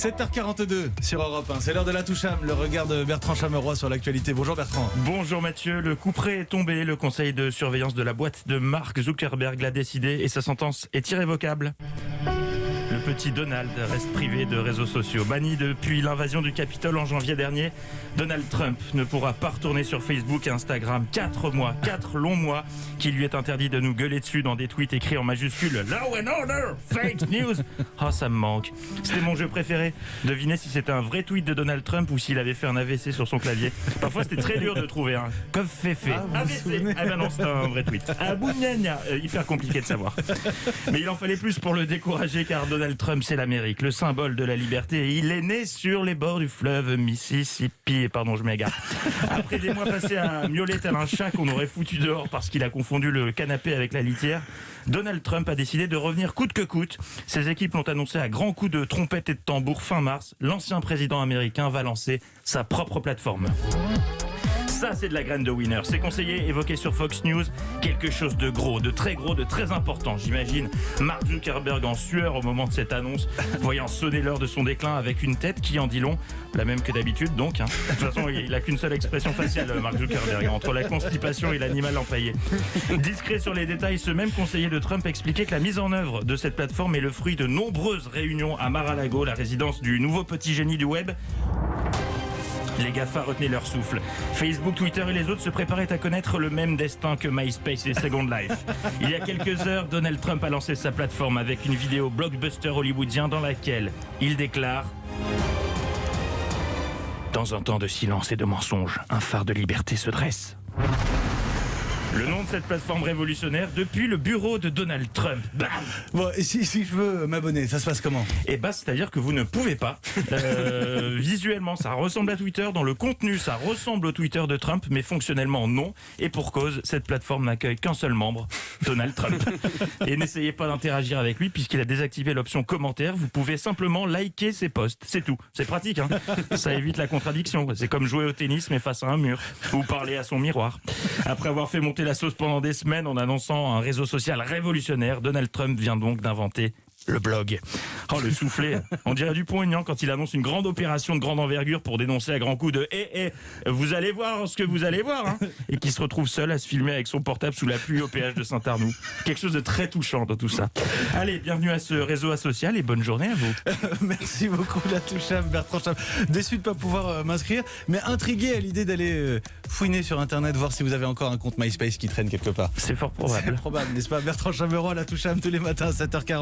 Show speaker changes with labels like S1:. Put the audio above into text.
S1: 7h42 sur Europe 1, c'est l'heure de la Toucham, le regard de Bertrand Chameroy sur l'actualité. Bonjour Bertrand.
S2: Bonjour Mathieu, le couperet est tombé, le conseil de surveillance de la boîte de Mark Zuckerberg l'a décidé et sa sentence est irrévocable. Le petit Donald reste privé de réseaux sociaux. Banni depuis l'invasion du Capitole en janvier dernier, Donald Trump ne pourra pas retourner sur Facebook et Instagram. 4 longs mois, qu'il lui est interdit de nous gueuler dessus dans des tweets écrits en majuscules. Law and order, fake news. Oh, ça me manque. C'était mon jeu préféré. Devinez si c'était un vrai tweet de Donald Trump ou s'il avait fait un AVC sur son clavier. Parfois, c'était très dur de trouver un coff féfé. AVC. Ah ben non, c'était un vrai tweet. Ah bougna, hyper compliqué de savoir. Mais il en fallait plus pour le décourager car Donald Trump, c'est l'Amérique, le symbole de la liberté. Et il est né sur les bords du fleuve Mississippi. Pardon, je m'égare. Après des mois passés à miauler tel un chat qu'on aurait foutu dehors parce qu'il a confondu le canapé avec la litière, Donald Trump a décidé de revenir coûte que coûte. Ses équipes l'ont annoncé à grands coups de trompette et de tambour fin mars. L'ancien président américain va lancer sa propre plateforme. Ça, c'est de la graine de winner. Ses conseillers évoquaient sur Fox News quelque chose de gros, de très important, j'imagine. Mark Zuckerberg en sueur au moment de cette annonce, voyant sonner l'heure de son déclin avec une tête qui en dit long, la même que d'habitude donc. De toute façon, il n'a qu'une seule expression faciale, Mark Zuckerberg, entre la constipation et l'animal empaillé. Discret sur les détails, ce même conseiller de Trump expliquait que la mise en œuvre de cette plateforme est le fruit de nombreuses réunions à Mar-a-Lago, la résidence du nouveau petit génie du web. Les GAFA retenaient leur souffle. Facebook, Twitter et les autres se préparaient à connaître le même destin que MySpace et Second Life. Il y a quelques heures, Donald Trump a lancé sa plateforme avec une vidéo blockbuster hollywoodien dans laquelle il déclare: dans un temps de silence et de mensonges, un phare de liberté se dresse. Le nom de cette plateforme révolutionnaire depuis le bureau de Donald Trump. Bam.
S1: Bon, et si je veux m'abonner, ça se passe comment?
S2: Eh ben, c'est-à-dire que vous ne pouvez pas. Visuellement, ça ressemble à Twitter. Dans le contenu, ça ressemble au Twitter de Trump, mais fonctionnellement, non. Et pour cause, cette plateforme n'accueille qu'un seul membre, Donald Trump. Et n'essayez pas d'interagir avec lui, puisqu'il a désactivé l'option commentaire. Vous pouvez simplement liker ses posts. C'est tout. C'est pratique, hein. Ça évite la contradiction. C'est comme jouer au tennis, mais face à un mur. Ou parler à son miroir. Après avoir fait monter la sauce pendant des semaines en annonçant un réseau social révolutionnaire, Donald Trump vient donc d'inventer le blog. Oh, le soufflet. On dirait Dupont-Aignan quand il annonce une grande opération de grande envergure pour dénoncer à grands coups de vous allez voir ce que vous allez voir, hein, et qui se retrouve seul à se filmer avec son portable sous la pluie au péage de Saint-Arnoux. Quelque chose de très touchant dans tout ça. Allez, bienvenue à ce réseau asocial et bonne journée à vous.
S1: Merci beaucoup la Toucham, Bertrand Cham. Déçu de ne pas pouvoir m'inscrire, mais intrigué à l'idée d'aller fouiner sur internet, voir si vous avez encore un compte MySpace qui traîne quelque part.
S2: C'est fort probable.
S1: C'est probable, n'est-ce pas? Bertrand Chameroy, la Toucham tous les matins à 7h40.